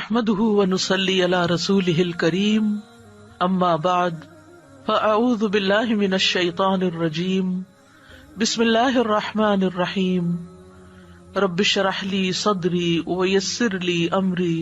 نحمده ونصلي على رسوله الكريم اما بعد فاعوذ بالله من الشيطان الرجيم بسم الله الرحمن الرحيم رب اشرح لي صدري ويسر لي امري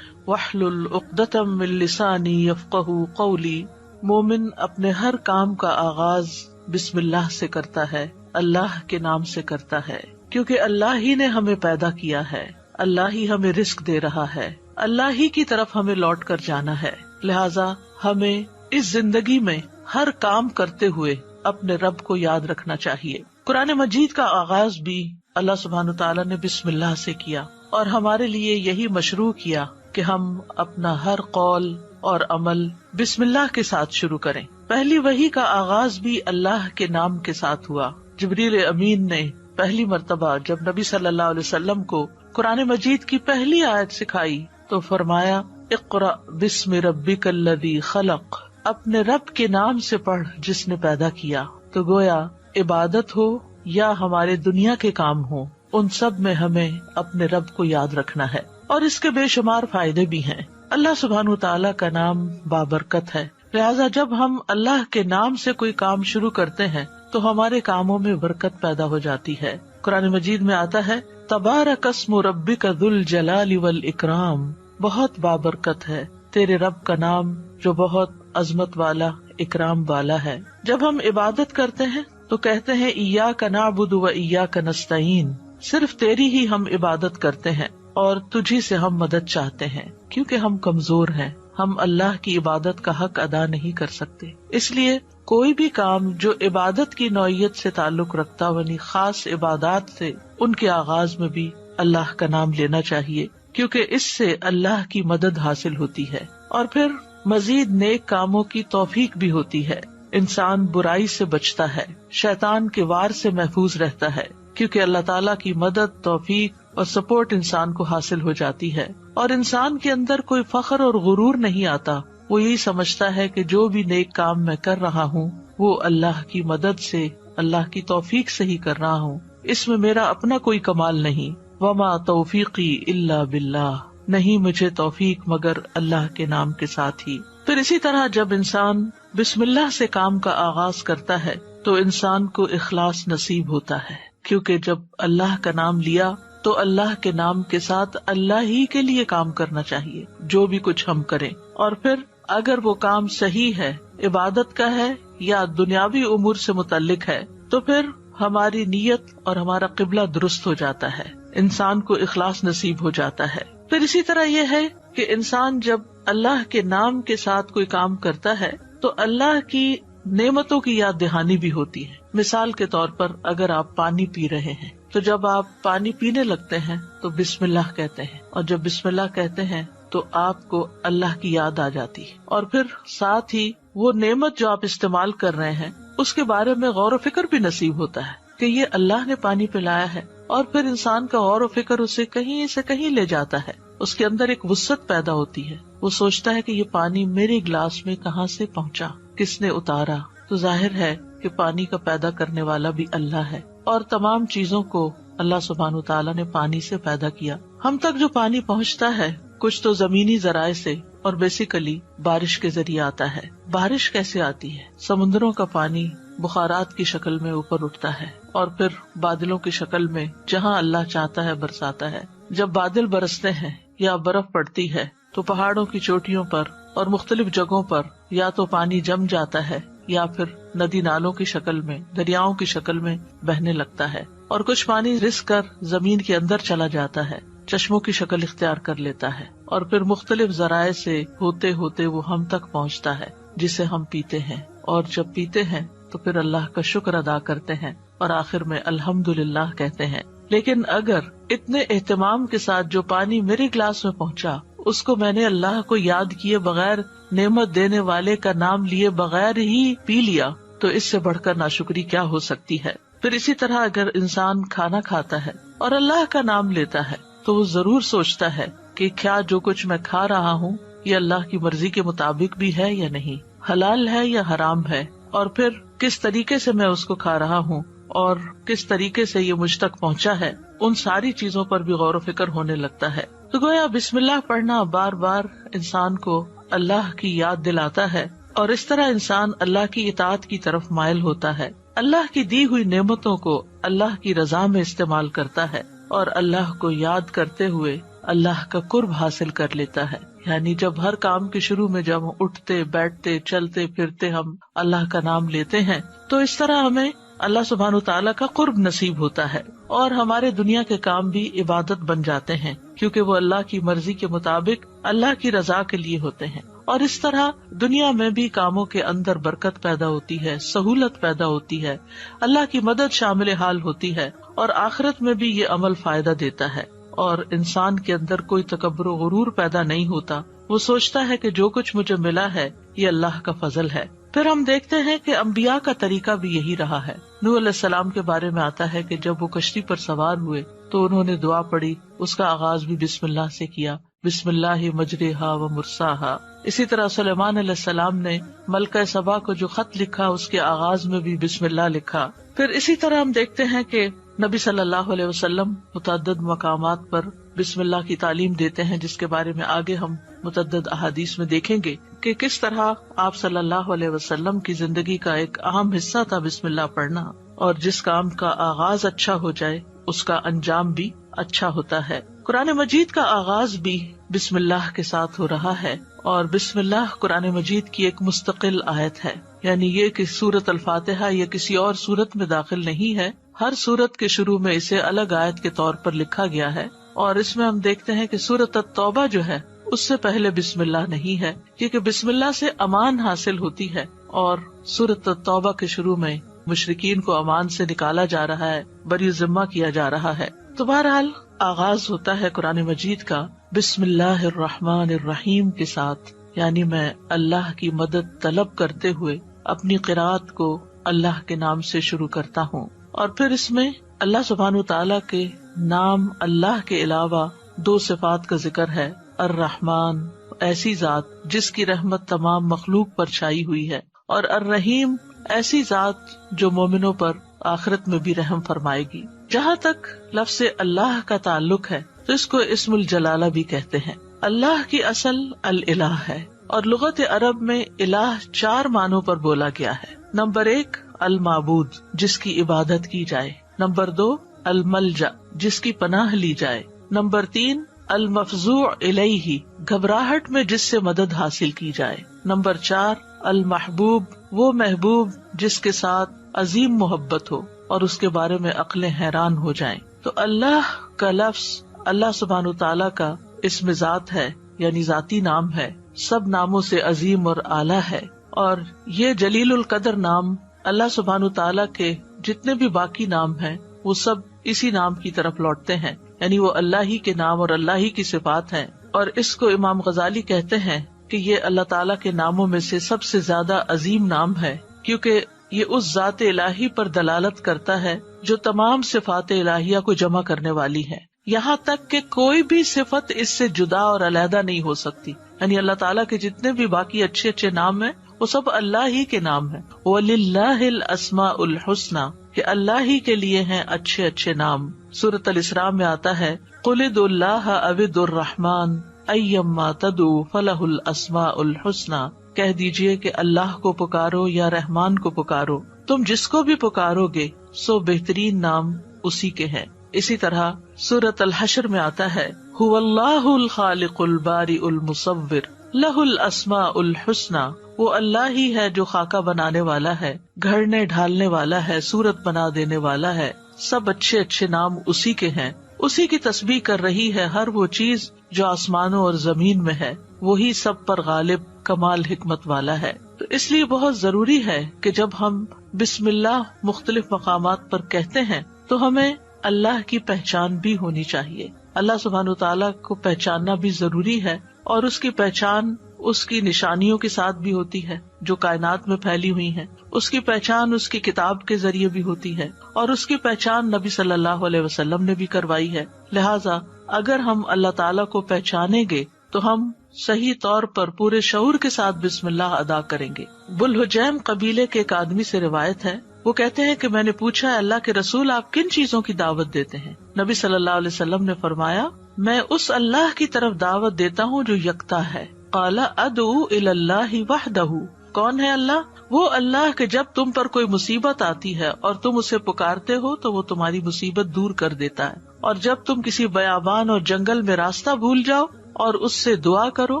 واحلل عقدة من لساني يفقهوا قولي۔ مومن اپنے ہر کام کا آغاز بسم اللہ سے کرتا ہے، اللہ کے نام سے کرتا ہے، کیونکہ اللہ ہی نے ہمیں پیدا کیا ہے، اللہ ہی ہمیں رزق دے رہا ہے، اللہ ہی کی طرف ہمیں لوٹ کر جانا ہے، لہٰذا ہمیں اس زندگی میں ہر کام کرتے ہوئے اپنے رب کو یاد رکھنا چاہیے۔ قرآن مجید کا آغاز بھی اللہ سبحانہ تعالیٰ نے بسم اللہ سے کیا، اور ہمارے لیے یہی مشروع کیا کہ ہم اپنا ہر قول اور عمل بسم اللہ کے ساتھ شروع کریں۔ پہلی وحی کا آغاز بھی اللہ کے نام کے ساتھ ہوا۔ جبریل امین نے پہلی مرتبہ جب نبی صلی اللہ علیہ وسلم کو قرآن مجید کی پہلی آیت سکھائی تو فرمایا اقرأ بسم ربک الذی خلق، اپنے رب کے نام سے پڑھ جس نے پیدا کیا۔ تو گویا عبادت ہو یا ہمارے دنیا کے کام ہو، ان سب میں ہمیں اپنے رب کو یاد رکھنا ہے، اور اس کے بے شمار فائدے بھی ہیں۔ اللہ سبحانہ تعالیٰ کا نام بابرکت ہے، لہٰذا جب ہم اللہ کے نام سے کوئی کام شروع کرتے ہیں تو ہمارے کاموں میں برکت پیدا ہو جاتی ہے۔ قرآن مجید میں آتا ہے تبارک اسم ربک ذو الجلال والاکرام، بہت بابرکت ہے تیرے رب کا نام جو بہت عظمت والا، اکرام والا ہے۔ جب ہم عبادت کرتے ہیں تو کہتے ہیں ایاک نعبد و ایاک نستعین، صرف تیری ہی ہم عبادت کرتے ہیں اور تجھی سے ہم مدد چاہتے ہیں، کیونکہ ہم کمزور ہیں، ہم اللہ کی عبادت کا حق ادا نہیں کر سکتے۔ اس لیے کوئی بھی کام جو عبادت کی نوعیت سے تعلق رکھتا یعنی خاص عبادات سے، ان کے آغاز میں بھی اللہ کا نام لینا چاہیے، کیونکہ اس سے اللہ کی مدد حاصل ہوتی ہے، اور پھر مزید نیک کاموں کی توفیق بھی ہوتی ہے۔ انسان برائی سے بچتا ہے، شیطان کے وار سے محفوظ رہتا ہے، کیونکہ اللہ تعالیٰ کی مدد، توفیق اور سپورٹ انسان کو حاصل ہو جاتی ہے، اور انسان کے اندر کوئی فخر اور غرور نہیں آتا۔ وہ یہی سمجھتا ہے کہ جو بھی نیک کام میں کر رہا ہوں وہ اللہ کی مدد سے، اللہ کی توفیق سے ہی کر رہا ہوں، اس میں میرا اپنا کوئی کمال نہیں۔ وما توفیقی الا باللہ، نہیں مجھے توفیق مگر اللہ کے نام کے ساتھ ہی۔ پھر اسی طرح جب انسان بسم اللہ سے کام کا آغاز کرتا ہے تو انسان کو اخلاص نصیب ہوتا ہے، کیونکہ جب اللہ کا نام لیا تو اللہ کے نام کے ساتھ اللہ ہی کے لیے کام کرنا چاہیے جو بھی کچھ ہم کریں، اور پھر اگر وہ کام صحیح ہے، عبادت کا ہے یا دنیاوی امور سے متعلق ہے، تو پھر ہماری نیت اور ہمارا قبلہ درست ہو جاتا ہے، انسان کو اخلاص نصیب ہو جاتا ہے۔ پھر اسی طرح یہ ہے کہ انسان جب اللہ کے نام کے ساتھ کوئی کام کرتا ہے تو اللہ کی نعمتوں کی یاد دہانی بھی ہوتی ہے۔ مثال کے طور پر اگر آپ پانی پی رہے ہیں تو جب آپ پانی پینے لگتے ہیں تو بسم اللہ کہتے ہیں، اور جب بسم اللہ کہتے ہیں تو آپ کو اللہ کی یاد آ جاتی ہے، اور پھر ساتھ ہی وہ نعمت جو آپ استعمال کر رہے ہیں اس کے بارے میں غور و فکر بھی نصیب ہوتا ہے کہ یہ اللہ نے پانی پلایا ہے، اور پھر انسان کا غور و فکر اسے کہیں سے کہیں لے جاتا ہے، اس کے اندر ایک وسعت پیدا ہوتی ہے، وہ سوچتا ہے کہ یہ پانی میرے گلاس میں کہاں سے پہنچا، کس نے اتارا۔ تو ظاہر ہے کہ پانی کا پیدا کرنے والا بھی اللہ ہے، اور تمام چیزوں کو اللہ سبحانہ تعالیٰ نے پانی سے پیدا کیا۔ ہم تک جو پانی پہنچتا ہے کچھ تو زمینی ذرائع سے اور بیسیکلی بارش کے ذریعے آتا ہے۔ بارش کیسے آتی ہے؟ سمندروں کا پانی بخارات کی شکل میں اوپر اٹھتا ہے اور پھر بادلوں کی شکل میں جہاں اللہ چاہتا ہے برساتا ہے۔ جب بادل برستے ہیں یا برف پڑتی ہے تو پہاڑوں کی چوٹیوں پر اور مختلف جگہوں پر یا تو پانی جم جاتا ہے یا پھر ندی نالوں کی شکل میں، دریاؤں کی شکل میں بہنے لگتا ہے، اور کچھ پانی رس کر زمین کے اندر چلا جاتا ہے، چشموں کی شکل اختیار کر لیتا ہے، اور پھر مختلف ذرائع سے ہوتے ہوتے وہ ہم تک پہنچتا ہے جسے ہم پیتے ہیں، اور جب پیتے ہیں تو پھر اللہ کا شکر ادا کرتے ہیں اور آخر میں الحمدللہ کہتے ہیں۔ لیکن اگر اتنے اہتمام کے ساتھ جو پانی میرے گلاس میں پہنچا اس کو میں نے اللہ کو یاد کیے بغیر، نعمت دینے والے کا نام لیے بغیر ہی پی لیا، تو اس سے بڑھ کر ناشکری کیا ہو سکتی ہے۔ پھر اسی طرح اگر انسان کھانا کھاتا ہے اور اللہ کا نام لیتا ہے تو وہ ضرور سوچتا ہے کہ کیا جو کچھ میں کھا رہا ہوں یہ اللہ کی مرضی کے مطابق بھی ہے یا نہیں، حلال ہے یا حرام ہے، اور پھر کس طریقے سے میں اس کو کھا رہا ہوں اور کس طریقے سے یہ مجھ تک پہنچا ہے، ان ساری چیزوں پر بھی غور و فکر ہونے لگتا ہے۔ تو گویا بسم اللہ پڑھنا بار بار انسان کو اللہ کی یاد دلاتا ہے، اور اس طرح انسان اللہ کی اطاعت کی طرف مائل ہوتا ہے، اللہ کی دی ہوئی نعمتوں کو اللہ کی رضا میں استعمال کرتا ہے، اور اللہ کو یاد کرتے ہوئے اللہ کا قرب حاصل کر لیتا ہے۔ یعنی جب ہر کام کے شروع میں جب اٹھتے بیٹھتے چلتے پھرتے ہم اللہ کا نام لیتے ہیں تو اس طرح ہمیں اللہ سبحانہ تعالیٰ کا قرب نصیب ہوتا ہے، اور ہمارے دنیا کے کام بھی عبادت بن جاتے ہیں، کیونکہ وہ اللہ کی مرضی کے مطابق اللہ کی رضا کے لیے ہوتے ہیں۔ اور اس طرح دنیا میں بھی کاموں کے اندر برکت پیدا ہوتی ہے، سہولت پیدا ہوتی ہے، اللہ کی مدد شامل حال ہوتی ہے، اور آخرت میں بھی یہ عمل فائدہ دیتا ہے، اور انسان کے اندر کوئی تکبر و غرور پیدا نہیں ہوتا۔ وہ سوچتا ہے کہ جو کچھ مجھے ملا ہے یہ اللہ کا فضل ہے۔ پھر ہم دیکھتے ہیں کہ انبیاء کا طریقہ بھی یہی رہا ہے۔ نوح علیہ السلام کے بارے میں آتا ہے کہ جب وہ کشتی پر سوار ہوئے تو انہوں نے دعا پڑھی، اس کا آغاز بھی بسم اللہ سے کیا، بسم اللہ مجریہا و مرساہا۔ اسی طرح سلیمان علیہ السلام نے ملکہ سبا کو جو خط لکھا اس کے آغاز میں بھی بسم اللہ لکھا۔ پھر اسی طرح ہم دیکھتے ہیں کہ نبی صلی اللہ علیہ وسلم متعدد مقامات پر بسم اللہ کی تعلیم دیتے ہیں، جس کے بارے میں آگے ہم متعدد احادیث میں دیکھیں گے کہ کس طرح آپ صلی اللہ علیہ وسلم کی زندگی کا ایک اہم حصہ تھا بسم اللہ پڑھنا، اور جس کام کا آغاز اچھا ہو جائے اس کا انجام بھی اچھا ہوتا ہے۔ قرآن مجید کا آغاز بھی بسم اللہ کے ساتھ ہو رہا ہے، اور بسم اللہ قرآن مجید کی ایک مستقل آیت ہے، یعنی یہ کہ سورۃ الفاتحہ یہ کسی اور سورت میں داخل نہیں ہے، ہر سورت کے شروع میں اسے الگ آیت کے طور پر لکھا گیا ہے۔ اور اس میں ہم دیکھتے ہیں کہ سورۃ التوبہ جو ہے اس سے پہلے بسم اللہ نہیں ہے، کیونکہ بسم اللہ سے امان حاصل ہوتی ہے، اور سورۃ التوبہ کے شروع میں مشرکین کو امان سے نکالا جا رہا ہے، بری ذمہ کیا جا رہا ہے۔ تو بہرحال آغاز ہوتا ہے قرآن مجید کا بسم اللہ الرحمن الرحیم کے ساتھ، یعنی میں اللہ کی مدد طلب کرتے ہوئے اپنی قرات کو اللہ کے نام سے شروع کرتا ہوں۔ اور پھر اس میں اللہ سبحانہ تعالیٰ کے نام اللہ کے علاوہ دو صفات کا ذکر ہے۔ الرحمن ایسی ذات جس کی رحمت تمام مخلوق پر چھائی ہوئی ہے، اور الرحیم ایسی ذات جو مومنوں پر آخرت میں بھی رحم فرمائے گی۔ جہاں تک لفظ اللہ کا تعلق ہے تو اس کو اسم الجلالہ بھی کہتے ہیں۔ اللہ کی اصل الالہ ہے، اور لغت عرب میں الہ 4 معنوں پر بولا گیا ہے۔ نمبر 1 المعبود جس کی عبادت کی جائے، نمبر 2 الملجا جس کی پناہ لی جائے، نمبر 3 المفزوع الیہ گھبراہٹ میں جس سے مدد حاصل کی جائے، نمبر 4 المحبوب وہ محبوب جس کے ساتھ عظیم محبت ہو اور اس کے بارے میں عقلیں حیران ہو جائیں۔ تو اللہ کا لفظ اللہ سبحانہ تعالیٰ کا اسم ذات ہے، یعنی ذاتی نام ہے، سب ناموں سے عظیم اور اعلیٰ ہے، اور یہ جلیل القدر نام اللہ سبحانہ تعالیٰ کے جتنے بھی باقی نام ہیں وہ سب اسی نام کی طرف لوٹتے ہیں، یعنی وہ اللہ ہی کے نام اور اللہ ہی کی صفات ہیں۔ اور اس کو امام غزالی کہتے ہیں کہ یہ اللہ تعالیٰ کے ناموں میں سے سب سے زیادہ عظیم نام ہے، کیونکہ یہ اس ذات الہی پر دلالت کرتا ہے جو تمام صفات الہیہ کو جمع کرنے والی ہے، یہاں تک کہ کوئی بھی صفت اس سے جدا اور علیحدہ نہیں ہو سکتی۔ یعنی اللہ تعالیٰ کے جتنے بھی باقی اچھے اچھے نام ہیں وہ سب اللہ ہی کے نام ہیں۔ وَلِلَّهِ الْأَسْمَاءُ الْحُسْنَى کہ اللہ ہی کے لیے ہیں اچھے اچھے نام۔ سورۃ الاسراء میں آتا ہے قُلِ ادْعُوا اللَّهَ أَوِ ادْعُوا الرَّحْمَٰنَ أَيَّمَّا تَدْعُوا فَلَهُ الْأَسْمَاءُ الْحُسْنَى کہہ دیجئے کہ اللہ کو پکارو یا رحمان کو پکارو، تم جس کو بھی پکارو گے سو بہترین نام اسی کے ہیں۔ اسی طرح سورۃ الحشر میں آتا ہے هُوَ اللَّهُ الْخَالِقُ الْبَارِئُ الْمُصَوِّرُ لَهُ الْأَسْمَاءُ الْحُسْنَى وہ اللہ ہی ہے جو خاکہ بنانے والا ہے، گھڑنے ڈھالنے والا ہے، صورت بنا دینے والا ہے، سب اچھے اچھے نام اسی کے ہیں۔ اسی کی تسبیح کر رہی ہے ہر وہ چیز جو آسمانوں اور زمین میں ہے، وہی سب پر غالب کمال حکمت والا ہے۔ تو اس لیے بہت ضروری ہے کہ جب ہم بسم اللہ مختلف مقامات پر کہتے ہیں تو ہمیں اللہ کی پہچان بھی ہونی چاہیے۔ اللہ سبحانہ تعالیٰ کو پہچاننا بھی ضروری ہے، اور اس کی پہچان اس کی نشانیوں کے ساتھ بھی ہوتی ہے جو کائنات میں پھیلی ہوئی ہیں، اس کی پہچان اس کی کتاب کے ذریعے بھی ہوتی ہے، اور اس کی پہچان نبی صلی اللہ علیہ وسلم نے بھی کروائی ہے۔ لہٰذا اگر ہم اللہ تعالیٰ کو پہچانیں گے تو ہم صحیح طور پر پورے شعور کے ساتھ بسم اللہ ادا کریں گے۔ بلحجیم قبیلے کے ایک آدمی سے روایت ہے، وہ کہتے ہیں کہ میں نے پوچھا اللہ کے رسول آپ کن چیزوں کی دعوت دیتے ہیں؟ نبی صلی اللہ علیہ وسلم نے فرمایا میں اس اللہ کی طرف دعوت دیتا ہوں جو یکتا ہے. قال ادعو الی اللہ وحدہ. کون ہے اللہ؟ وہ اللہ کہ جب تم پر کوئی مصیبت آتی ہے اور تم اسے پکارتے ہو تو وہ تمہاری مصیبت دور کر دیتا ہے، اور جب تم کسی بیابان اور جنگل میں راستہ بھول جاؤ اور اس سے دعا کرو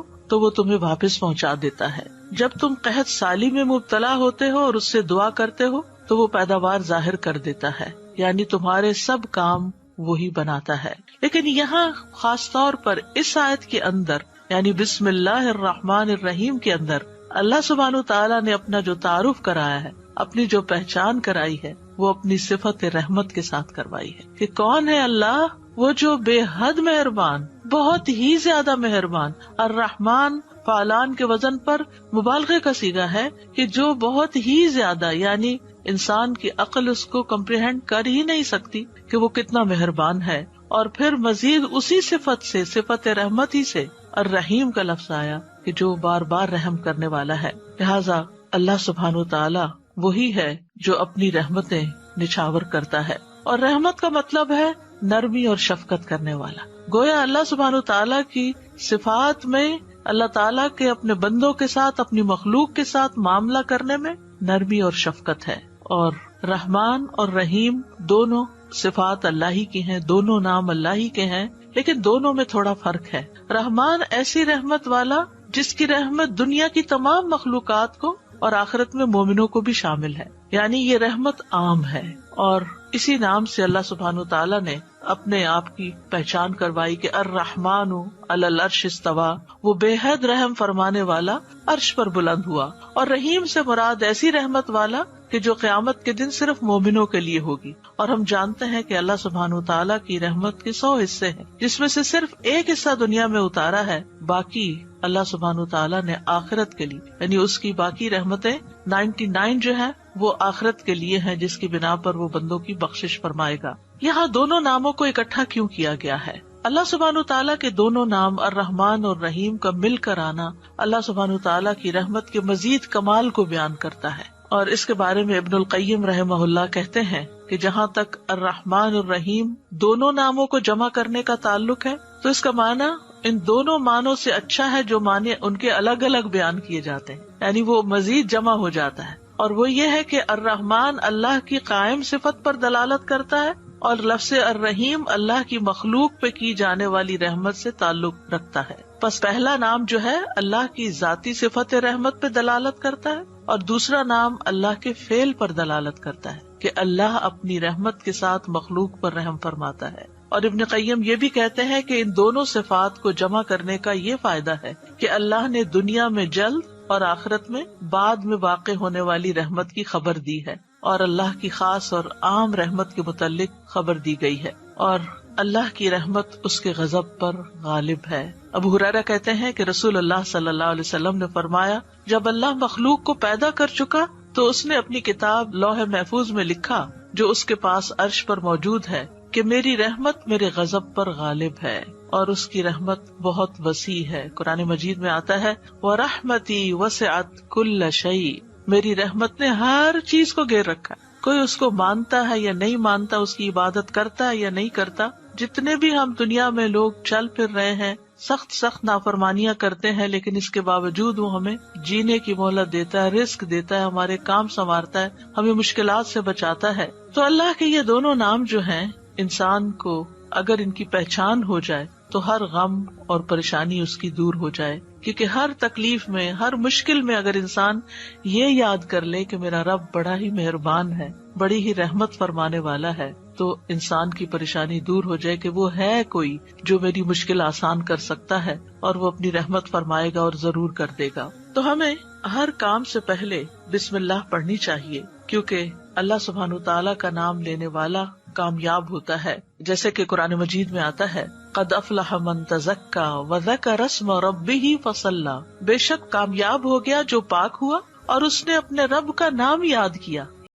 تو وہ تمہیں واپس پہنچا دیتا ہے. جب تم قحط سالی میں مبتلا ہوتے ہو اور اس سے دعا کرتے ہو تو وہ پیداوار ظاہر کر دیتا ہے، یعنی تمہارے سب کام وہی بناتا ہے. لیکن یہاں خاص طور پر اس آیت کے اندر یعنی بسم اللہ الرحمن الرحیم کے اندر اللہ سبحانہ تعالیٰ نے اپنا جو تعارف کرایا ہے، اپنی جو پہچان کرائی ہے، وہ اپنی صفت رحمت کے ساتھ کروائی ہے کہ کون ہے اللہ؟ وہ جو بے حد مہربان، بہت ہی زیادہ مہربان. الرحمن فعلان کے وزن پر مبالغے کا صیغہ ہے کہ جو بہت ہی زیادہ، یعنی انسان کی عقل اس کو کمپریہنڈ کر ہی نہیں سکتی کہ وہ کتنا مہربان ہے. اور پھر مزید اسی صفت سے، صفت رحمت ہی سے الرحیم کا لفظ آیا کہ جو بار بار رحم کرنے والا ہے. لہٰذا اللہ سبحانہ تعالیٰ وہی ہے جو اپنی رحمتیں نچھاور کرتا ہے، اور رحمت کا مطلب ہے نرمی اور شفقت کرنے والا. گویا اللہ سبحانہ تعالیٰ کی صفات میں اللہ تعالیٰ کے اپنے بندوں کے ساتھ، اپنی مخلوق کے ساتھ معاملہ کرنے میں نرمی اور شفقت ہے. اور رحمان اور رحیم دونوں صفات اللہ ہی کی ہیں، دونوں نام اللہ ہی کے ہیں، لیکن دونوں میں تھوڑا فرق ہے. رحمان ایسی رحمت والا جس کی رحمت دنیا کی تمام مخلوقات کو اور آخرت میں مومنوں کو بھی شامل ہے، یعنی یہ رحمت عام ہے. اور اسی نام سے اللہ سبحانہ تعالیٰ نے اپنے آپ کی پہچان کروائی کہ الرحمن علی العرش استویٰ، وہ بے حد رحم فرمانے والا عرش پر بلند ہوا. اور رحیم سے مراد ایسی رحمت والا کہ جو قیامت کے دن صرف مومنوں کے لیے ہوگی. اور ہم جانتے ہیں کہ اللہ سبحانہ تعالیٰ کی رحمت کے 100 حصے ہیں، جس میں سے صرف ایک حصہ دنیا میں اتارا ہے، باقی اللہ سبحانہ تعالیٰ نے آخرت کے لیے، یعنی اس کی باقی رحمتیں 99 جو ہے وہ آخرت کے لیے ہیں، جس کی بنا پر وہ بندوں کی بخشش فرمائے گا. یہاں دونوں ناموں کو اکٹھا کیوں کیا گیا ہے؟ اللہ سبحانہ تعالیٰ کے دونوں نام الرحمن اور رحیم کا مل کر آنا اللہ سبحانہ تعالیٰ کی رحمت کے مزید کمال کو بیان کرتا ہے. اور اس کے بارے میں ابن القیم رحمہ اللہ کہتے ہیں کہ جہاں تک الرحمن اور رحیم دونوں ناموں کو جمع کرنے کا تعلق ہے تو اس کا معنی ان دونوں معنوں سے اچھا ہے جو معنی ان کے الگ الگ بیان کیے جاتے ہیں، یعنی وہ مزید جمع ہو جاتا ہے. اور وہ یہ ہے کہ الرحمن اللہ کی قائم صفت پر دلالت کرتا ہے اور لفظ الرحیم اللہ کی مخلوق پہ کی جانے والی رحمت سے تعلق رکھتا ہے. پس پہلا نام جو ہے اللہ کی ذاتی صفت رحمت پہ دلالت کرتا ہے، اور دوسرا نام اللہ کے فعل پر دلالت کرتا ہے کہ اللہ اپنی رحمت کے ساتھ مخلوق پر رحم فرماتا ہے. اور ابن قیم یہ بھی کہتے ہیں کہ ان دونوں صفات کو جمع کرنے کا یہ فائدہ ہے کہ اللہ نے دنیا میں جلد اور آخرت میں بعد میں واقع ہونے والی رحمت کی خبر دی ہے، اور اللہ کی خاص اور عام رحمت کے متعلق خبر دی گئی ہے، اور اللہ کی رحمت اس کے غضب پر غالب ہے. ابو ہریرہ کہتے ہیں کہ رسول اللہ صلی اللہ علیہ وسلم نے فرمایا، جب اللہ مخلوق کو پیدا کر چکا تو اس نے اپنی کتاب لوح محفوظ میں لکھا جو اس کے پاس عرش پر موجود ہے کہ میری رحمت میرے غضب پر غالب ہے، اور اس کی رحمت بہت وسیع ہے. قرآن مجید میں آتا ہے وَرَحْمَتِي وَسِعَتْ كُلَّ شَيْءٍ، میری رحمت نے ہر چیز کو گھیر رکھا. کوئی اس کو مانتا ہے یا نہیں مانتا، اس کی عبادت کرتا ہے یا نہیں کرتا، جتنے بھی ہم دنیا میں لوگ چل پھر رہے ہیں، سخت نافرمانیاں کرتے ہیں، لیکن اس کے باوجود وہ ہمیں جینے کی مہلت دیتا ہے، رزق دیتا ہے، ہمارے کام سنوارتا ہے، ہمیں مشکلات سے بچاتا ہے. تو اللہ کے یہ دونوں نام جو ہیں، انسان کو اگر ان کی پہچان ہو جائے تو ہر غم اور پریشانی اس کی دور ہو جائے. کیونکہ ہر تکلیف میں، ہر مشکل میں اگر انسان یہ یاد کر لے کہ میرا رب بڑا ہی مہربان ہے، بڑی ہی رحمت فرمانے والا ہے، تو انسان کی پریشانی دور ہو جائے کہ وہ ہے کوئی جو میری مشکل آسان کر سکتا ہے، اور وہ اپنی رحمت فرمائے گا اور ضرور کر دے گا. تو ہمیں ہر کام سے پہلے بسم اللہ پڑھنی چاہیے، کیونکہ اللہ سبحانہ تعالیٰ کا نام لینے والا کامیاب ہوتا ہے. جیسے کہ قرآن مجید میں آتا ہے قد افلح من تزکا وذکر اسم ربہ فصلی، بے شک کامیاب ہو گیا جو پاک ہوا اور اس نے اپنے رب کا نام یاد کیا.